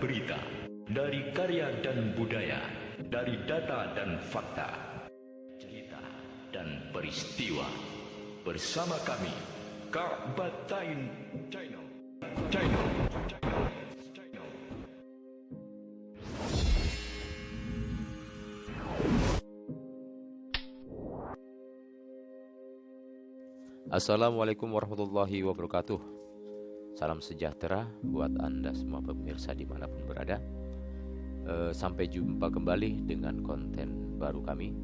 berita, dari karya dan budaya, dari data dan fakta, cerita dan peristiwa. Bersama kami, Kak Batain Channel. Assalamualaikum warahmatullahi wabarakatuh. Salam sejahtera buat Anda semua pemirsa dimanapun berada. Sampai jumpa kembali dengan konten baru kami,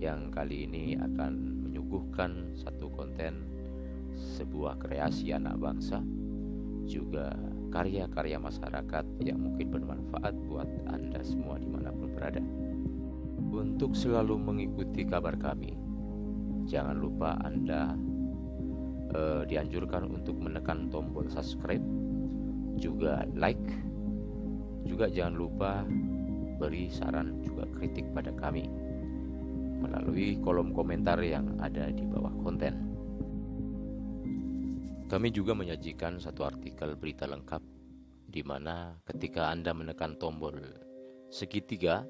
yang kali ini akan menyuguhkan satu konten sebuah kreasi anak bangsa, juga karya-karya masyarakat yang mungkin bermanfaat buat Anda semua dimanapun berada. Untuk selalu mengikuti kabar kami, jangan lupa Anda dianjurkan untuk menekan tombol subscribe, juga like, juga jangan lupa beri saran juga kritik pada kami melalui kolom komentar yang ada di bawah konten. Kami juga menyajikan satu artikel berita lengkap, di mana ketika Anda menekan tombol segitiga,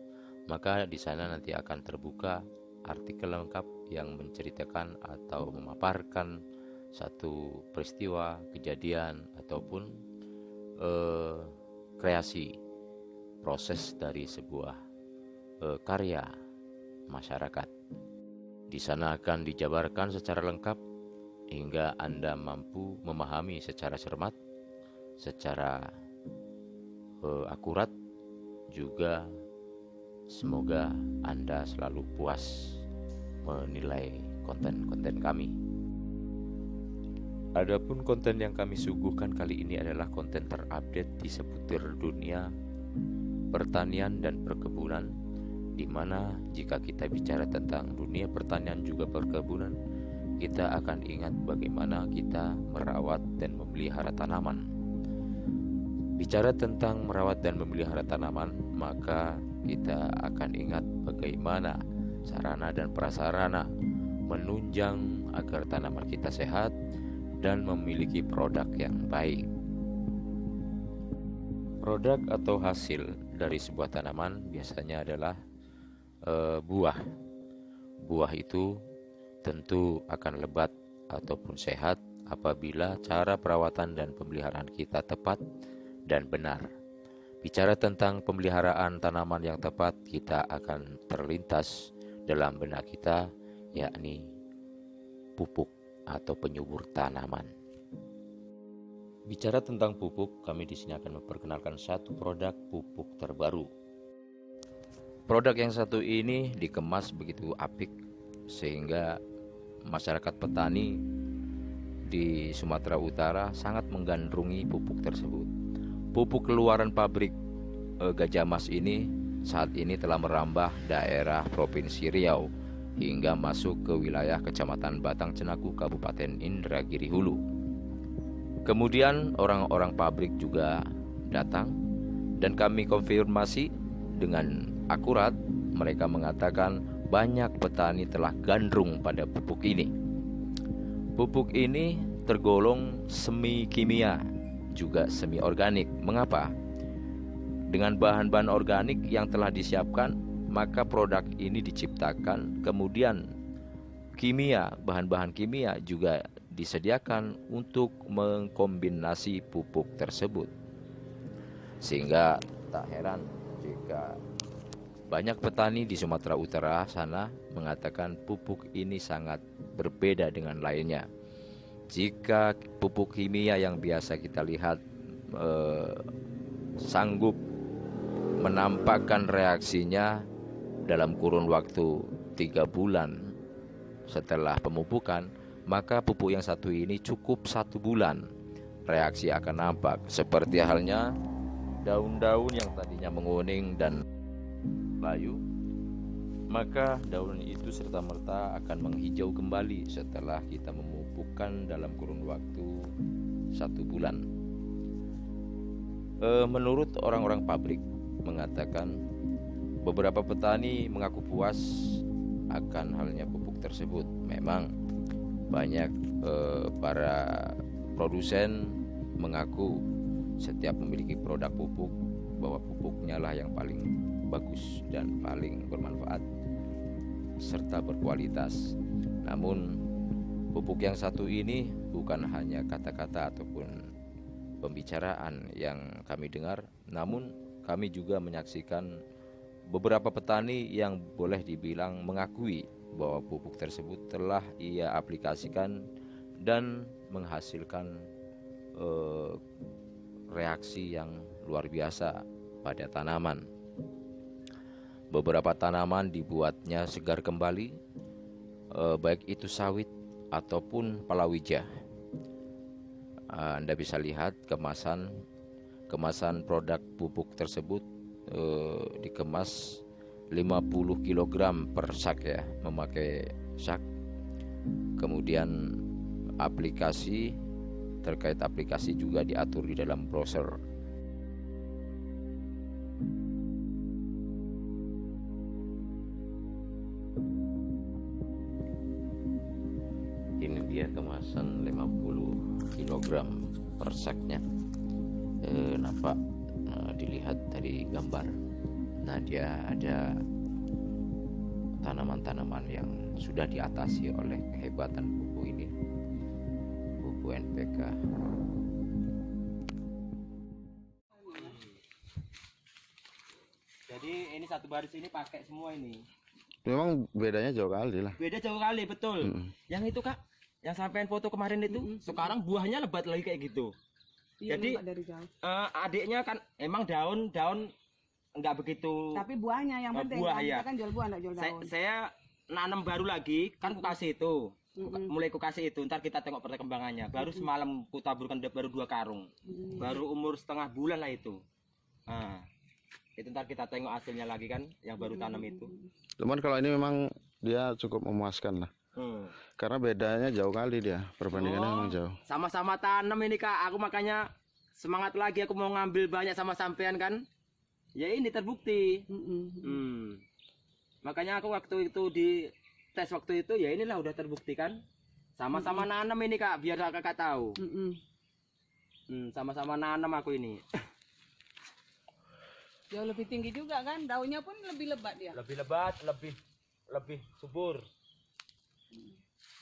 maka di sana nanti akan terbuka artikel lengkap yang menceritakan atau memaparkan satu peristiwa, kejadian, ataupun kreasi proses dari sebuah karya masyarakat. Di sana akan dijabarkan secara lengkap hingga Anda mampu memahami secara cermat, secara akurat. Juga semoga Anda selalu puas menilai konten-konten kami. Adapun konten yang kami suguhkan kali ini adalah konten terupdate di seputar dunia pertanian dan perkebunan, di mana jika kita bicara tentang dunia pertanian juga perkebunan, kita akan ingat bagaimana kita merawat dan memelihara tanaman. Bicara tentang merawat dan memelihara tanaman, maka kita akan ingat bagaimana sarana dan prasarana menunjang agar tanaman kita sehat dan memiliki produk yang baik. Produk atau hasil dari sebuah tanaman biasanya adalah buah. Buah itu tentu akan lebat ataupun sehat apabila cara perawatan dan pemeliharaan kita tepat dan benar. Bicara tentang pemeliharaan tanaman yang tepat, kita akan terlintas dalam benak kita, yakni pupuk atau penyubur tanaman. Bicara tentang pupuk, kami di sini akan memperkenalkan satu produk pupuk terbaru. Produk yang satu ini dikemas begitu apik sehingga masyarakat petani di Sumatera Utara sangat menggandrungi pupuk tersebut. Pupuk keluaran pabrik Gajah Mas ini saat ini telah merambah daerah Provinsi Riau hingga masuk ke wilayah Kecamatan Batang Cenaku, Kabupaten Indragiri Hulu. Kemudian orang-orang pabrik juga datang dan kami konfirmasi dengan akurat. Mereka mengatakan banyak petani telah gandrung pada pupuk ini. Pupuk ini tergolong semi kimia, juga semi organik. Mengapa? Dengan bahan-bahan organik yang telah disiapkan, maka produk ini diciptakan, kemudian bahan-bahan kimia juga disediakan untuk mengkombinasi pupuk tersebut. Sehingga tak heran jika banyak petani di Sumatera Utara sana mengatakan pupuk ini sangat berbeda dengan lainnya. Jika pupuk kimia yang biasa kita lihat sanggup menampakkan reaksinya dalam kurun waktu 3 bulan setelah pemupukan, maka pupuk yang satu ini cukup 1 bulan reaksi akan nampak. Seperti halnya daun-daun yang tadinya menguning dan layu, maka daun itu serta-merta akan menghijau kembali setelah kita memupukkan dalam kurun waktu 1 bulan. Menurut orang-orang pabrik mengatakan, beberapa petani mengaku puas akan halnya pupuk tersebut. Memang banyak para produsen mengaku setiap memiliki produk pupuk bahwa pupuknya lah yang paling bagus dan paling bermanfaat serta berkualitas. Namun pupuk yang satu ini bukan hanya kata-kata ataupun pembicaraan yang kami dengar, namun kami juga menyaksikan beberapa petani yang boleh dibilang mengakui bahwa pupuk tersebut telah ia aplikasikan dan menghasilkan reaksi yang luar biasa pada tanaman. Beberapa tanaman dibuatnya segar kembali, baik itu sawit ataupun palawija. Anda bisa lihat kemasan produk pupuk tersebut dikemas 50 kg per sak ya, memakai sak. Kemudian terkait aplikasi juga diatur di dalam browser. Ini dia kemasan 50 kg per saknya. Nampak dilihat dari gambar. Nah, dia ada tanaman-tanaman yang sudah diatasi oleh kehebatan pupuk ini, pupuk NPK. Jadi ini satu baris ini pakai semua ini. Memang bedanya jauh kali lah. Beda jauh kali, betul. Yang itu Kak, yang sampean foto kemarin itu, sekarang buahnya lebat lagi kayak gitu. Iya, Jadi dari jauh. adiknya kan emang daun enggak begitu. Tapi buahnya yang penting. buah, kan, ya. kita kan jual buah enggak jual daun. Saya nanam baru lagi, kan ku kasih itu. Mulai ku kasih itu, ntar kita tengok perkembangannya. Baru semalam ku taburkan baru 2 karung. Baru umur setengah bulan lah itu. Nah, itu ntar kita tengok hasilnya lagi kan, yang baru tanam itu. Cuman kalau ini memang dia cukup memuaskan lah. Karena bedanya jauh kali dia, perbandingannya memang jauh. Sama-sama tanam ini Kak, aku makanya semangat lagi aku mau ngambil banyak sama sampean kan. Ya ini terbukti. Makanya aku waktu itu di tes waktu itu ya inilah udah terbukti kan. Sama-sama nanam ini Kak, biar Kakak tahu. Sama-sama nanam aku ini. Jauh lebih tinggi juga kan, daunnya pun lebih lebat dia. Lebih lebat, lebih subur.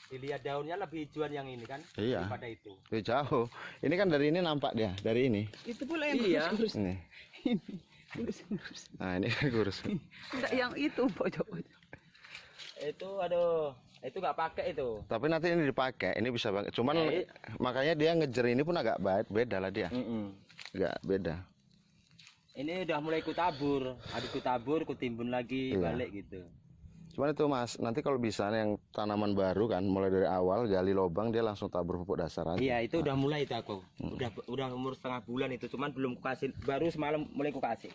Dilihat daunnya lebih hijauan yang ini kan, Iya. daripada itu. Itu jauh. Ini kan dari ini nampak dia, dari ini. Itu pula yang Iya. kurus-kurus. Ini. Kurus-kurus. Nah, ini kan kurus. Enggak yang itu pojok-pojok. Itu aduh, itu nggak pakai itu. Tapi nanti ini dipakai, ini bisa banget. Cuman Ya, makanya dia ngejer ini pun agak beda lah dia. Agak beda. Ini udah mulai kutabur, habis kutabur, kutimbun lagi, Iya. balik gitu. Cuman itu Mas, nanti kalau bisa yang tanaman baru kan, mulai dari awal gali lubang dia langsung tabur pupuk dasar aja. Iya, itu udah mulai itu aku. Udah umur setengah bulan itu, cuman belum kukasih, baru semalam mulai kukasih.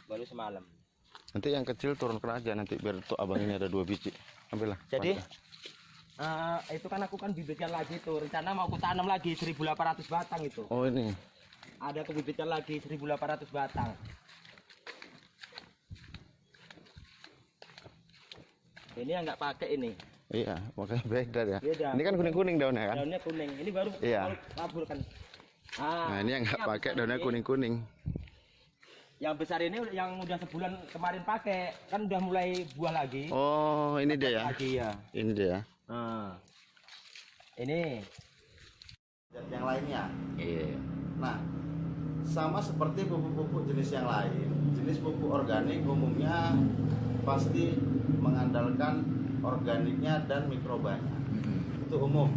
Baru semalam. Nanti yang kecil turunkan aja nanti biar tuh abang ini ada 2 biji. Ambillah. Jadi itu kan aku kan bibitkan lagi tuh, rencana mau aku tanam lagi 1.800 batang itu. Oh ini. Ada kebibitkan lagi 1.800 batang. Ini yang nggak pakai ini. Iya, makanya beda ya. Beda. Ini kan kuning-kuning daunnya kan? Daunnya kuning. Ini baru Iya. tabur kan. Nah, ini yang nggak pakai besar daunnya ini. kuning-kuning. Yang besar ini yang udah sebulan kemarin pakai, kan udah mulai buah lagi. Oh, ini dia ya. Lagi ya. Ini dia. Nah. Ini yang lainnya. Iya. Nah, sama seperti pupuk-pupuk jenis yang lain, jenis pupuk organik umumnya pasti mengandalkan organiknya dan mikrobanya. Itu umum.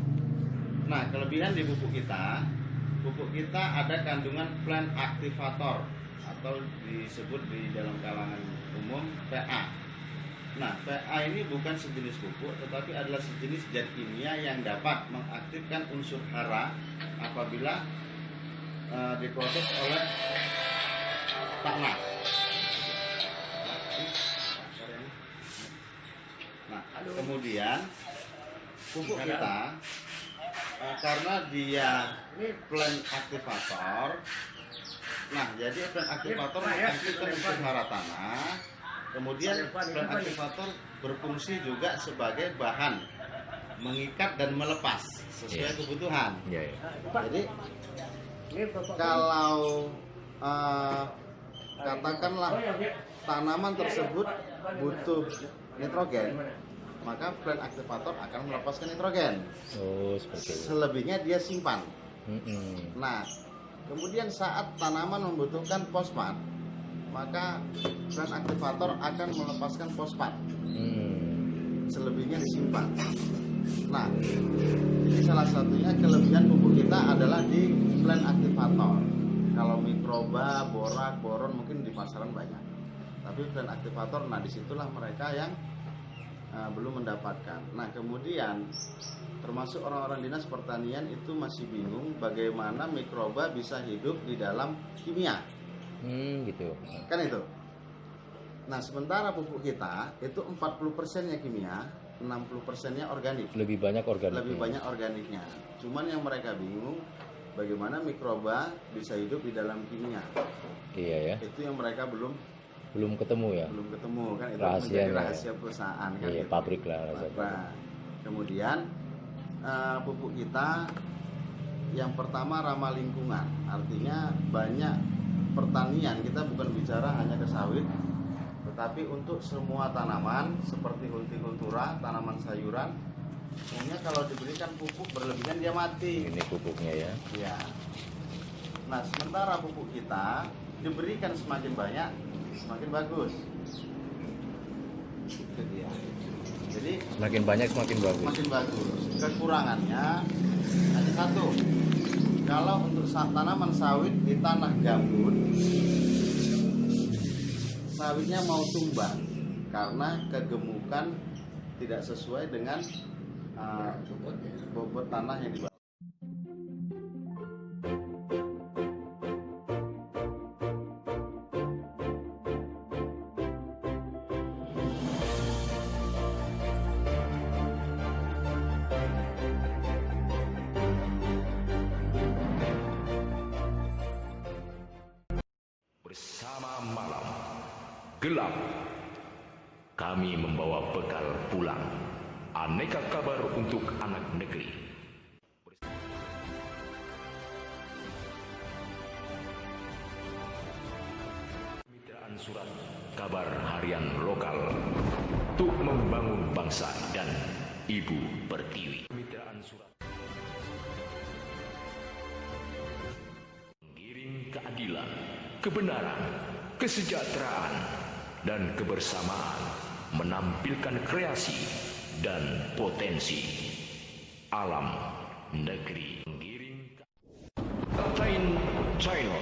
Nah, kelebihan di pupuk kita ada kandungan plant activator atau disebut di dalam kalangan umum PA. Nah, PA ini bukan sejenis pupuk, tetapi adalah sejenis zat kimia yang dapat mengaktifkan unsur hara apabila diproses oleh tanah. Nah, kemudian pupuk kita karena dia plant activator. Nah, jadi plant activator mengaktifkan unsur hara tanah. Kemudian plant activator berfungsi juga sebagai bahan mengikat dan melepas sesuai kebutuhan. Iya. Jadi kalau katakanlah tanaman tersebut butuh nitrogen, maka plant aktivator akan melepaskan nitrogen. Oh, seperti itu. Selebihnya dia simpan. Mm-mm. Nah, kemudian saat tanaman membutuhkan fosfat, maka plant aktivator akan melepaskan fosfat. Selebihnya disimpan. Nah, ini salah satunya kelebihan pupuk kita adalah di plant aktivator. Kalau mikroba, borak, boron mungkin di pasaran banyak. Tapi plant aktivator, nah disitulah mereka yang belum mendapatkan. Nah, kemudian termasuk orang-orang dinas pertanian itu masih bingung bagaimana mikroba bisa hidup di dalam kimia. Gitu. Kan itu. Nah, sementara pupuk kita itu 40%-nya kimia, 60%-nya organik. Lebih banyak organik. Lebih banyak organiknya. Cuman yang mereka bingung bagaimana mikroba bisa hidup di dalam kimia. Iya ya. Itu yang mereka belum Ketemu ya. ketemu kan, itu Rahasianya menjadi ya. rahasia perusahaan kan. Iya, gitu. pabrik lah rasanya. Nah, kemudian pupuk kita yang pertama ramah lingkungan. Artinya banyak pertanian, kita bukan bicara hanya ke sawit, tetapi untuk semua tanaman seperti hortikultura, tanaman sayuran, umumnya kalau diberikan pupuk berlebihan dia mati. Ini pupuknya ya. Ya. Nah, sementara pupuk kita diberikan semakin banyak, semakin bagus. Itu dia. Jadi Semakin banyak semakin bagus. semakin bagus. Kekurangannya hanya satu. Kalau untuk tanaman sawit di tanah gambut, sawitnya mau tumbang karena kegemukan tidak sesuai dengan bobot tanah yang dibawa. Bersama malam gelap, kami membawa bekal pulang. Aneka kabar untuk anak negeri. Kemitraan surat kabar harian lokal untuk membangun bangsa dan Ibu Pertiwi. Kemitraan surat mengiring keadilan, kebenaran, kesejahteraan, dan kebersamaan, menampilkan kreasi dan potensi alam negeri. Mengiring Captain China.